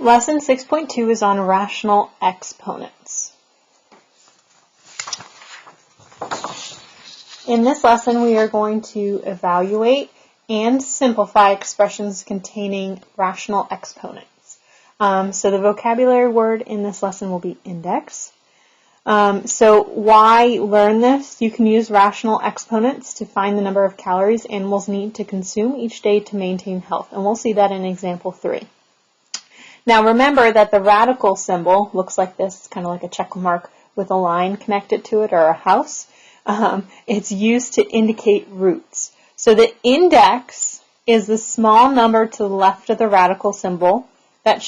Lesson 6.2 is on rational exponents. In this lesson, we are going to evaluate and simplify expressions containing rational exponents. So the vocabulary word in this lesson will be index. So why learn this? You can use rational exponents to find the number of calories animals need to consume each day to maintain health. And we'll see that in example 3. Now remember that the radical symbol looks like this. It's kind of like a check mark with a line connected to it, or a house. It's used to indicate roots. So the index is the small number to the left of the radical symbol that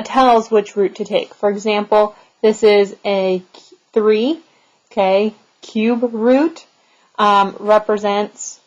tells which root to take. For example, this is a 3, okay, cube root represents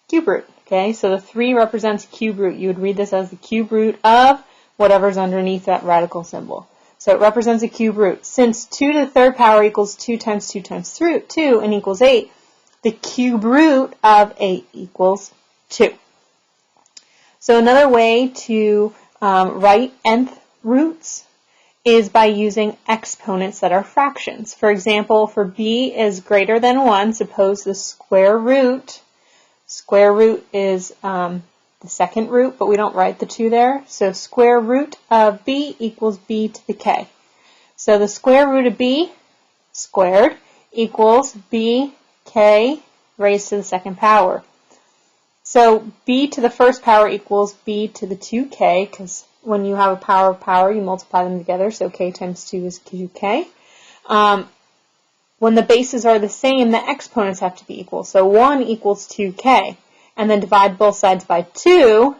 cube root, okay, so the 3 represents cube root. You would read this as the cube root of whatever's underneath that radical symbol. So it represents a cube root. Since 2 to the third power equals 2 times 2 times 2 and equals 8, the cube root of 8 equals 2. So another way to write nth roots is by using exponents that are fractions. For example, for b is greater than 1, suppose the square root is the second root, but we don't write the 2 there. So square root of b equals b to the k. So the square root of b squared equals bk raised to the second power. So b to the first power equals b to the 2k, because when you have a power of power, you multiply them together, so k times 2 is 2k. When the bases are the same, the exponents have to be equal. So 1 equals 2k, and then divide both sides by 2,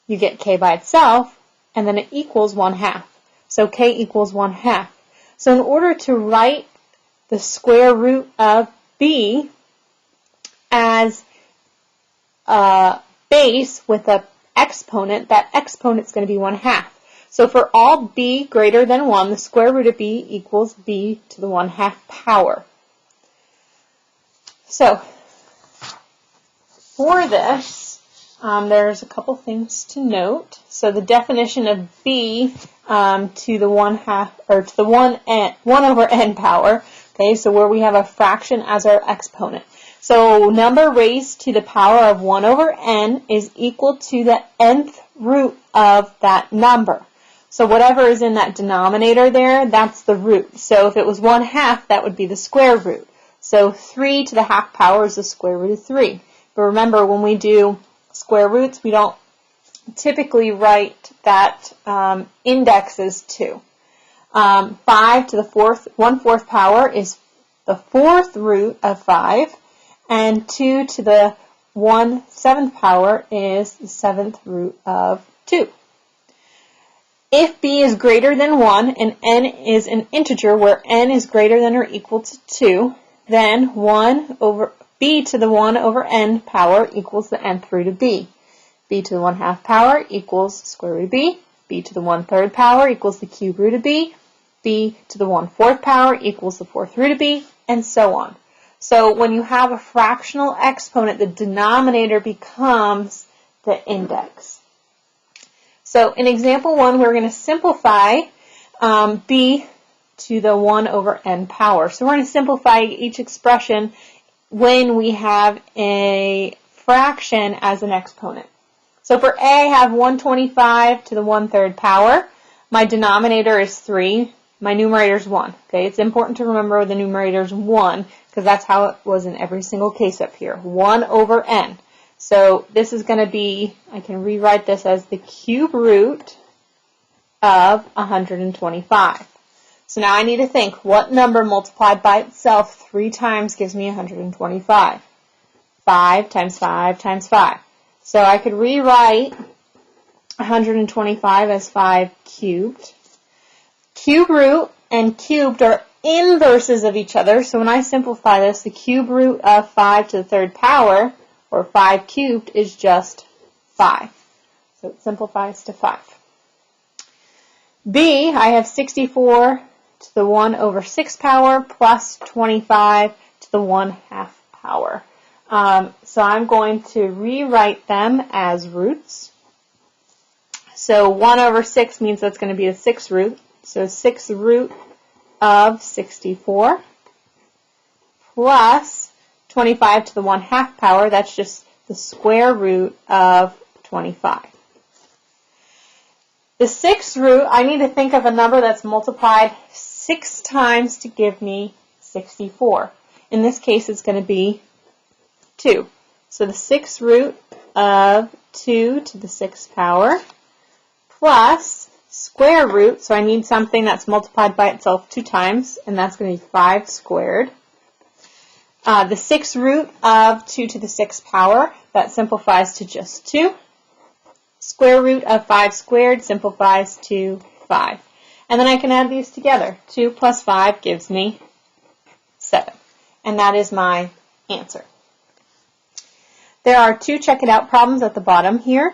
you get k by itself, and then it equals 1/2. So k equals 1/2. So in order to write the square root of b as a base with an exponent, that exponent is going to be 1/2. So for all b greater than 1, the square root of b equals b to the 1/2 power. So for this, there's a couple things to note. So the definition of b to the 1/2, or to the 1 over n power. Okay, so where we have a fraction as our exponent. So number raised to the power of 1 over n is equal to the nth root of that number. So whatever is in that denominator there, that's the root. So if it was 1/2, that would be the square root. So 3 to the half power is the square root of 3. But remember, when we do square roots, we don't typically write that index as 2. 5 to the 1/4 power is the 4th root of 5. And 2 to the 1/7 power is the 7th root of 2. If b is greater than 1 and n is an integer where n is greater than or equal to 2, then b to the 1 over n power equals the nth root of b. b to the 1/2 power equals square root of b. b to the 1/3 power equals the cube root of b. b to the 1/4 power equals the 4th root of b, and so on. So when you have a fractional exponent, the denominator becomes the index. So in example 1, we're going to simplify b to the 1 over n power. So we're going to simplify each expression when we have a fraction as an exponent. So for a, I have 125 to the 1/3 power. My denominator is 3. My numerator is 1. Okay, it's important to remember the numerator is 1, because that's how it was in every single case up here. 1 over n. So this is going to be, I can rewrite this as the cube root of 125. So now I need to think, what number multiplied by itself 3 times gives me 125? 5 times 5 times 5. So I could rewrite 125 as 5 cubed. Cube root and cubed are inverses of each other. So when I simplify this, the cube root of 5 to the 3rd power, or 5 cubed, is just 5. So it simplifies to 5. B, I have 64 to the 1 over 6 power plus 25 to the 1/2 power. So I'm going to rewrite them as roots. So 1 over 6 means that's going to be the 6th root. So 6th root of 64 plus 25 to the 1/2 power. That's just the square root of 25. The 6th root, I need to think of a number that's multiplied 6 times to give me 64. In this case, it's going to be 2. So the 6th root of 2 to the 6th power plus square root, so I need something that's multiplied by itself 2 times, and that's going to be 5 squared. The 6th root of 2 to the 6th power, that simplifies to just 2. Square root of 5 squared simplifies to 5. And then I can add these together. 2 plus 5 gives me 7. And that is my answer. There are 2 check it out problems at the bottom here.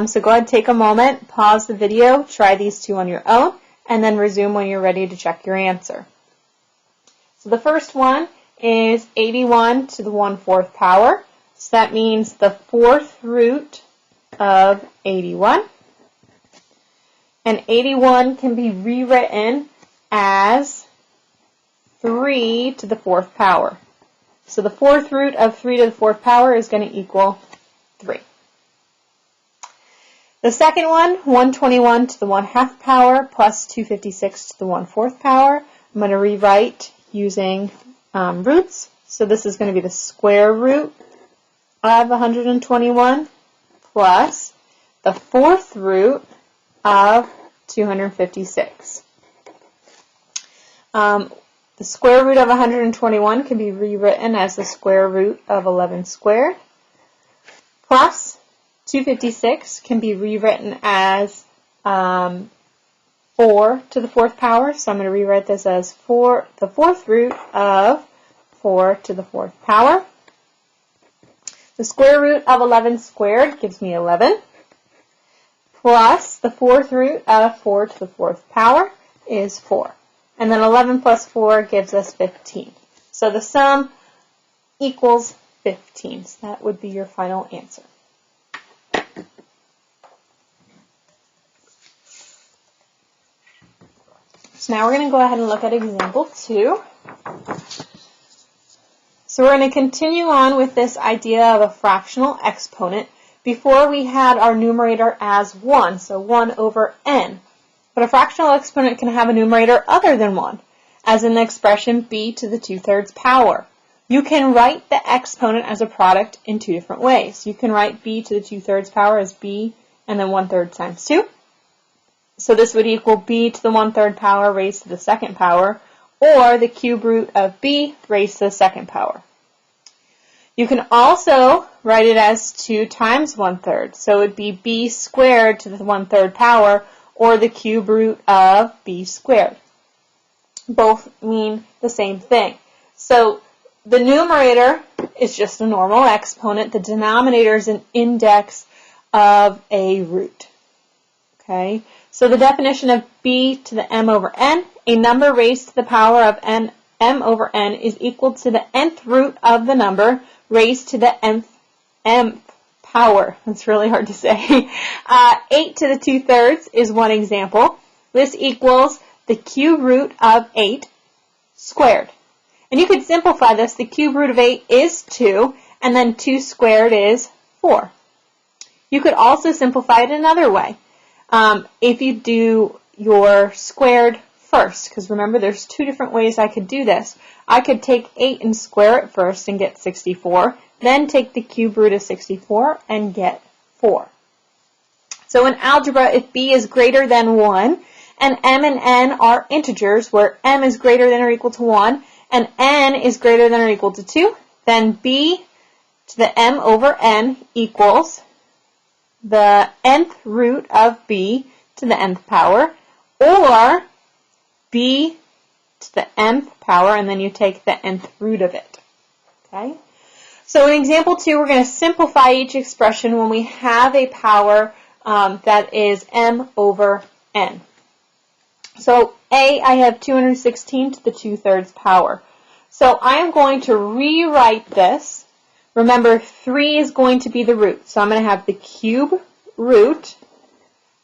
So go ahead, take a moment, pause the video, try these 2 on your own, and then resume when you're ready to check your answer. So the first one is 81 to the 1/4 power. So that means the 4th root of 81. And 81 can be rewritten as 3 to the 4th power. So the 4th root of 3 to the 4th power is going to equal 3. The second one, 121 to the 1/2 power plus 256 to the 1/4 power. I'm going to rewrite using roots. So this is going to be the square root of 121 plus the 4th root of 256. The square root of 121 can be rewritten as the square root of 11 squared, plus 256 can be rewritten as 4 to the 4th power. So I'm going to rewrite this as the 4th root of 4 to the 4th power. The square root of 11 squared gives me 11, plus the 4th root of 4 to the 4th power is 4. And then 11 plus 4 gives us 15. So the sum equals 15. So that would be your final answer. So now we're going to go ahead and look at example 2. So we're going to continue on with this idea of a fractional exponent. Before we had our numerator as 1, so 1 over n. But a fractional exponent can have a numerator other than 1, as in the expression b to the 2/3 power. You can write the exponent as a product in 2 different ways. You can write b to the 2/3 power as b and then 1/3 times 2. So this would equal b to the 1/3 power raised to the 2nd power, or the cube root of b raised to the 2nd power. You can also write it as 2 times 1/3. So it would be b squared to the 1/3 power, or the cube root of b squared. Both mean the same thing. So the numerator is just a normal exponent. The denominator is an index of a root. Okay? So the definition of b to the m over n, a number raised to the power of m over n is equal to the nth root of the number raised to the mth power. That's really hard to say. 8 to the 2/3 is one example. This equals the cube root of 8 squared. And you could simplify this. The cube root of 8 is 2, and then 2 squared is 4. You could also simplify it another way. If you do your squared first, because remember there's 2 different ways I could do this. I could take 8 and square it first and get 64, then take the cube root of 64 and get 4. So in algebra, if b is greater than 1, and m and n are integers, where m is greater than or equal to 1, and n is greater than or equal to 2, then b to the m over n equals the nth root of b to the nth power, or b to the nth power, and then you take the nth root of it. Okay? So in example 2, we're going to simplify each expression when we have a power that is m over n. So A, I have 216 to the 2/3 power. So I am going to rewrite this. Remember, 3 is going to be the root. So I'm going to have the cube root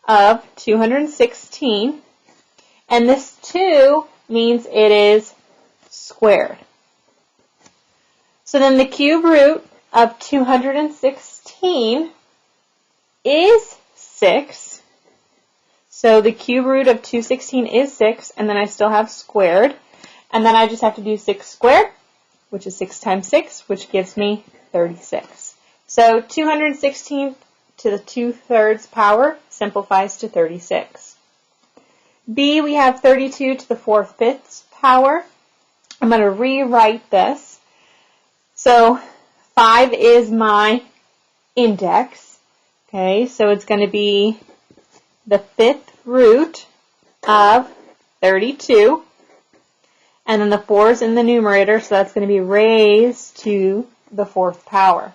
of 216, and this 2 means it is squared. So then the cube root of 216 is 6. So the cube root of 216 is 6, and then I still have squared. And then I just have to do 6 squared, which is 6 times 6, which gives me 36. So 216 to the 2/3 power simplifies to 36. B, we have 32 to the 4/5 power. I'm going to rewrite this. So 5 is my index. Okay, so it's going to be the 5th root of 32. And then the 4 is in the numerator, so that's going to be raised to the 4th power.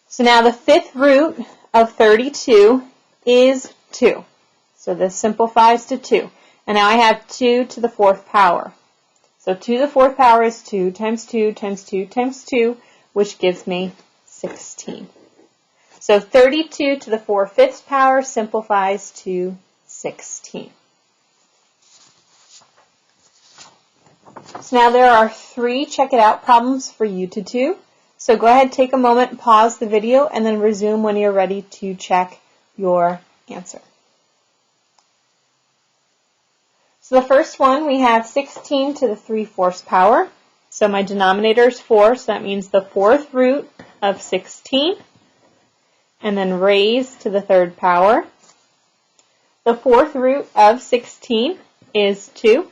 So now the 5th root of 32 is 2. So this simplifies to 2. And now I have 2 to the 4th power. So 2 to the 4th power is 2 times 2 times 2 times 2, which gives me 16. So 32 to the 4/5 power simplifies to 16. So now there are 3 check it out problems for you to do. So go ahead, take a moment, pause the video, and then resume when you're ready to check your answer. So the first one, we have 16 to the 3/4 power. So my denominator is 4, so that means the 4th root of 16, and then raised to the 3rd power. The 4th root of 16 is 2.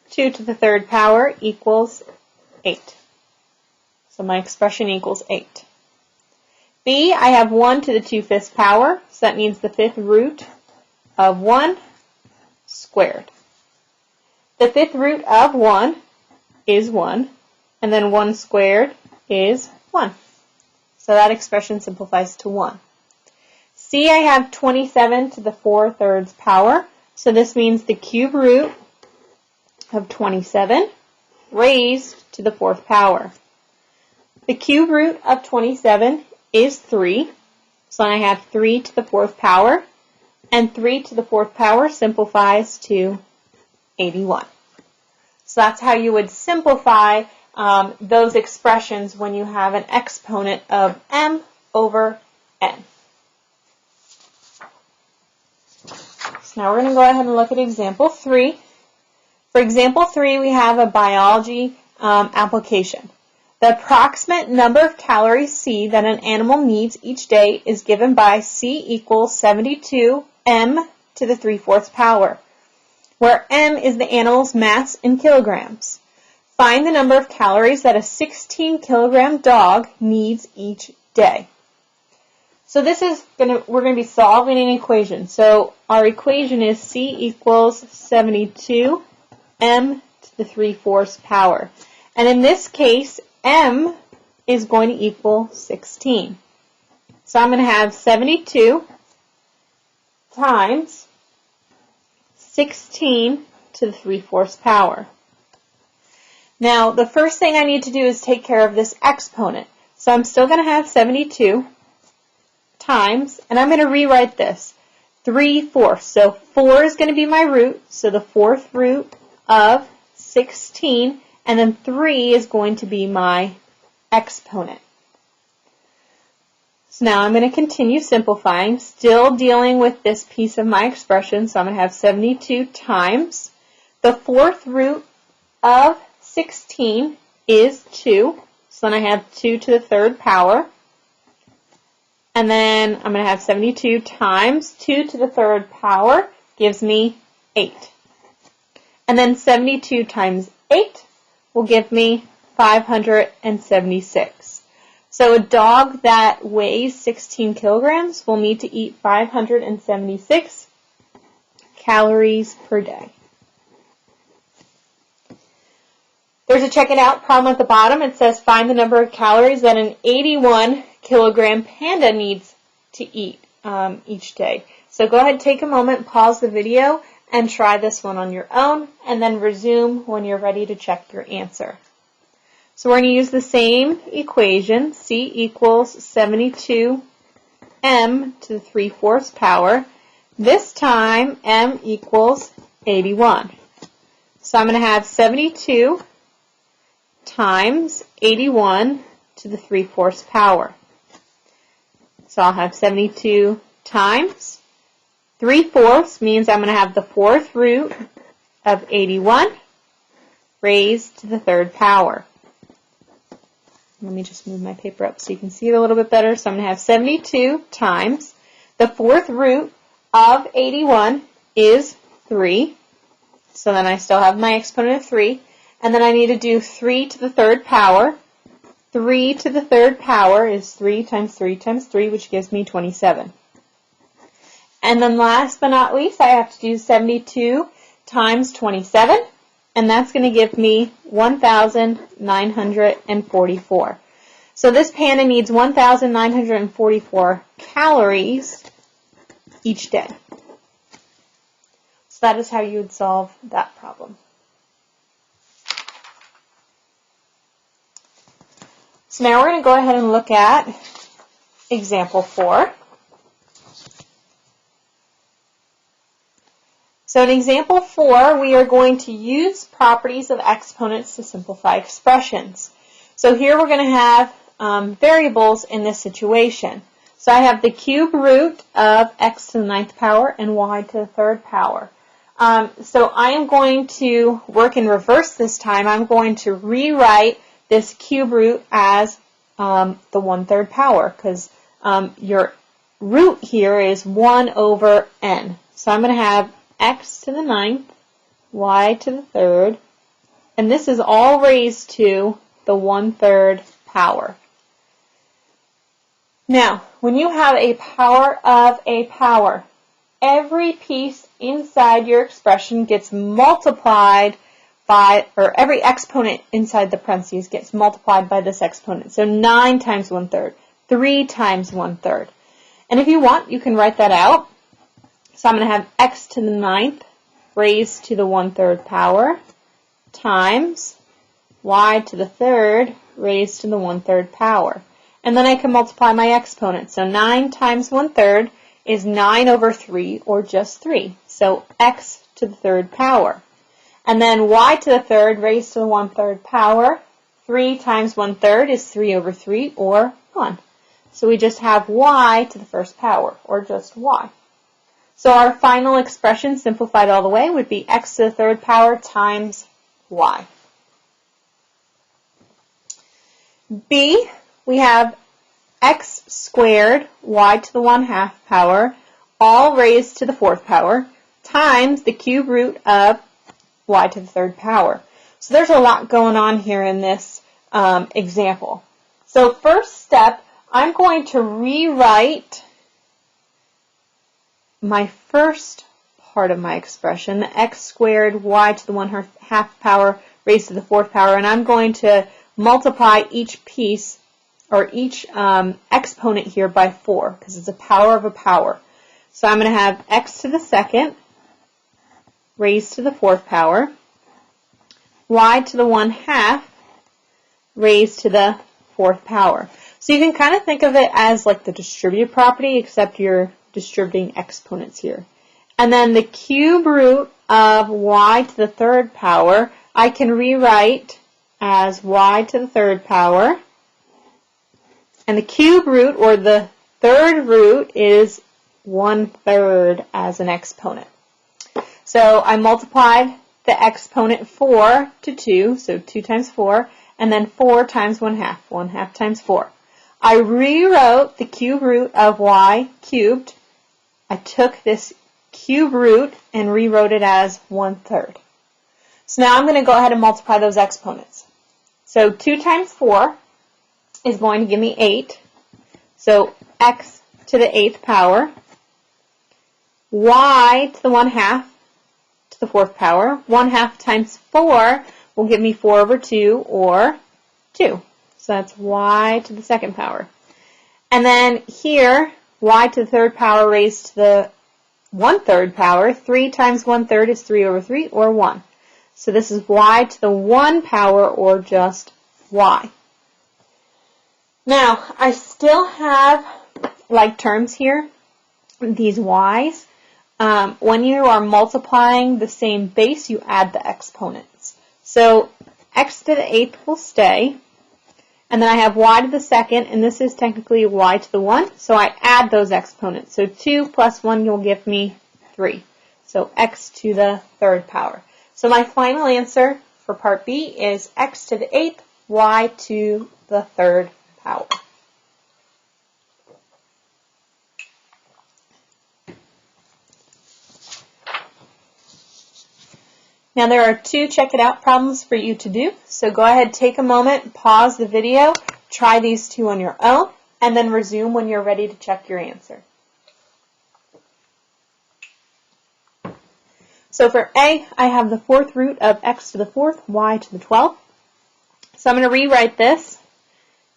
2 to the 3rd power equals 8. So my expression equals 8. B, I have 1 to the 2/5 power, so that means the 5th root of 1 squared. The 5th root of 1 is 1, and then 1 squared is 1. So that expression simplifies to 1. C, I have 27 to the 4/3 power, so this means the cube root of 27 raised to the 4th power. The cube root of 27 is 3, so I have 3 to the 4th power, and 3 to the 4th power simplifies to 81. So that's how you would simplify those expressions when you have an exponent of m over n. So now we're going to go ahead and look at example 3. For example 3, we have a biology application. The approximate number of calories C that an animal needs each day is given by C equals 72 m to the 3/4 power, where m is the animal's mass in kilograms. Find the number of calories that a 16-kilogram dog needs each day. So this is we're going to be solving an equation. So our equation is C equals 72 m to the 3/4 power. And in this case, m is going to equal 16. So I'm going to have 72 times 16 to the 3/4 power. Now, the first thing I need to do is take care of this exponent. So I'm still going to have 72 times, and I'm going to rewrite this, 3/4. So 4 is going to be my root, so the 4th root of 16, and then 3 is going to be my exponent. So now I'm going to continue simplifying, still dealing with this piece of my expression. So I'm going to have 72 times. The 4th root of 16 is 2. So then I have 2 to the 3rd power. And then I'm going to have 72 times 2 to the 3rd power gives me 8. And then 72 times 8 will give me 576. So a dog that weighs 16 kilograms will need to eat 576 calories per day. There's a check it out problem at the bottom. It says find the number of calories that an 81 kilogram panda needs to eat each day. So go ahead, take a moment, pause the video, and try this one on your own, and then resume when you're ready to check your answer. So we're going to use the same equation, C equals 72 m to the 3/4 power. This time, m equals 81. So I'm going to have 72 times 81 to the 3/4 power. So I'll have 72 times 3/4 means I'm going to have the 4th root of 81 raised to the 3rd power. Let me just move my paper up so you can see it a little bit better. So I'm going to have 72 times the 4th root of 81 is 3. So then I still have my exponent of 3. And then I need to do 3 to the 3rd power. 3 to the 3rd power is 3 times 3 times 3, which gives me 27. And then last but not least, I have to do 72 times 27. And that's going to give me 1,944. So this panda needs 1,944 calories each day. So that is how you would solve that problem. So now we're going to go ahead and look at example 4. So in example 4, we are going to use properties of exponents to simplify expressions. So here we're going to have variables in this situation. So I have the cube root of x to the 9th power and y to the 3rd power. So I am going to work in reverse this time. I'm going to rewrite this cube root as the 1/3 power because your root here is 1 over n. So I'm going to have x to the 9th, y to the 3rd, and this is all raised to the 1/3 power. Now, when you have a power of a power, every piece inside your expression gets multiplied by, or every exponent inside the parentheses gets multiplied by this exponent. So 9 times 1/3, 3 times 1/3. And if you want, you can write that out. So I'm going to have x to the 9th raised to the 1/3 power times y to the 3rd raised to the 1/3 power. And then I can multiply my exponents. So 9 times 1/3 is 9 over 3, or just 3. So x to the 3rd power. And then y to the 3rd raised to the 1/3 power. 3 times 1/3 is 3 over 3, or 1. So we just have y to the 1st power, or just y. So our final expression, simplified all the way, would be x to the 3rd power times y. B, we have x squared, y to the 1/2 power, all raised to the 4th power, times the cube root of y to the 3rd power. So there's a lot going on here in this example. So first step, I'm going to rewrite my first part of my expression, the x squared y to the 1/2 power raised to the 4th power, and I'm going to multiply each piece, or each exponent here by 4, because it's a power of a power. So I'm going to have x to the 2nd raised to the 4th power, y to the 1/2 raised to the 4th power. So you can kind of think of it as like the distributive property, except you're distributing exponents here. And then the cube root of y to the 3rd power, I can rewrite as y to the 3rd power. And the cube root, or the 3rd root, is 1/3 as an exponent. So I multiplied the exponent 4 to 2, so 2 times 4, and then 4 times 1/2, 1/2 times 4. I rewrote the cube root of y cubed. I took this cube root and rewrote it as 1/3. So now I'm going to go ahead and multiply those exponents. So 2 times 4 is going to give me 8. So x to the 8th power, y to the 1/2 to the 4th power. 1/2 times 4 will give me 4 over 2, or 2. So that's y to the 2nd power. And then here, y to the 3rd power raised to the 1/3 power. 3 times 1/3 is 3 over 3, or 1. So this is y to the 1 power, or just y. Now, I still have like terms here, these y's, when you are multiplying the same base, you add the exponents. So x to the 8th will stay, and then I have y to the 2nd, and this is technically y to the 1, so I add those exponents. So 2 plus 1 will give me 3. So x to the 3rd power. So my final answer for part B is x to the 8th, y to the 3rd power. Now there are 2 check it out problems for you to do, so go ahead, take a moment, pause the video, try these 2 on your own, and then resume when you're ready to check your answer. So for A, I have the 4th root of x to the 4th, y to the 12th. So I'm going to rewrite this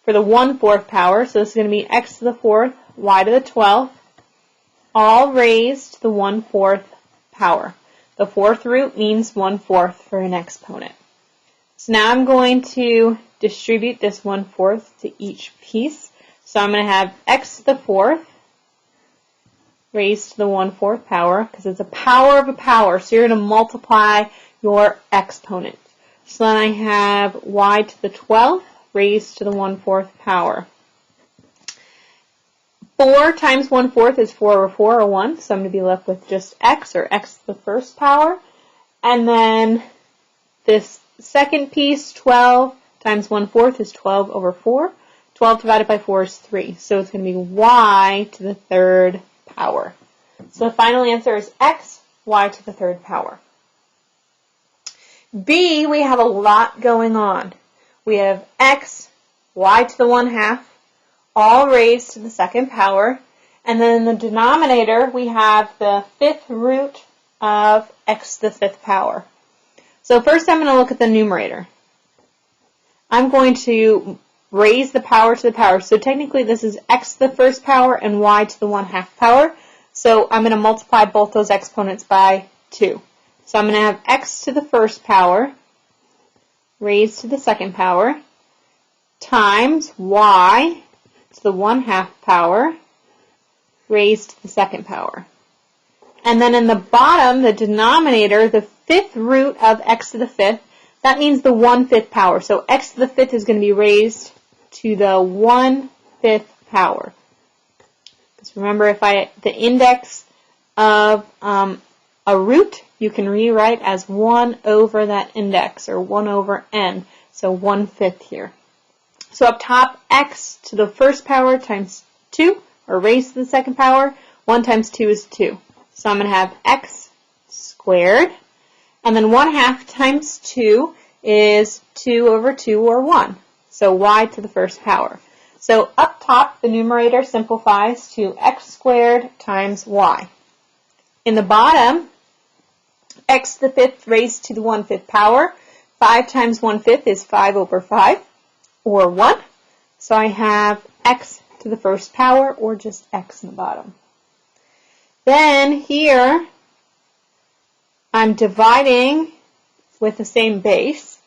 for the 1/4 power, so this is going to be x to the 4th, y to the 12th, all raised to the 1/4 power. The 4th root means 1/4 for an exponent. So now I'm going to distribute this 1/4 to each piece. So I'm going to have x to the 4th raised to the 1/4 power, because it's a power of a power, so you're going to multiply your exponent. So then I have y to the 12th raised to the 1/4 power. 4 times 1/4 is 4 over 4, or 1, so I'm going to be left with just x, or x to the 1st power. And then this second piece, 12 times 1/4 is 12 over 4. 12 divided by 4 is 3, so it's going to be y to the 3rd power. So the final answer is x, y to the 3rd power. B, we have a lot going on. We have x, y to the 1/2, all raised to the 2nd power, and then in the denominator we have the 5th root of x to the 5th power. So first I'm going to look at the numerator. I'm going to raise the power to the power. So technically this is x to the 1st power and y to the 1/2 power. So I'm going to multiply both those exponents by 2. So I'm going to have x to the 1st power raised to the 2nd power times y to the 1/2 power raised to the 2nd power. And then in the bottom, the denominator, the 5th root of x to the 5th, that means the 1/5 power. So x to the 5th is going to be raised to the 1/5 power. Because remember, the index of a root, you can rewrite as 1 over that index, or 1 over n, so 1/5 here. So up top, x to the 1st power times 2, or raised to the 2nd power. 1 times 2 is 2. So I'm going to have x squared, and then 1/2 times 2 is 2 over 2, or 1. So y to the 1st power. So up top, the numerator simplifies to x squared times y. In the bottom, x to the 5th raised to the 1/5 power. 5 times 1/5 is 5 over 5, or 1. So I have x to the 1st power, or just x in the bottom. Then here, I'm dividing with the same base.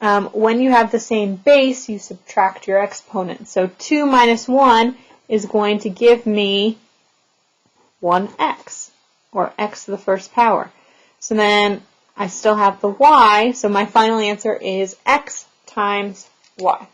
When you have the same base, you subtract your exponent. So 2 minus 1 is going to give me 1x, or x to the 1st power. So then I still have the y, so my final answer is x times y.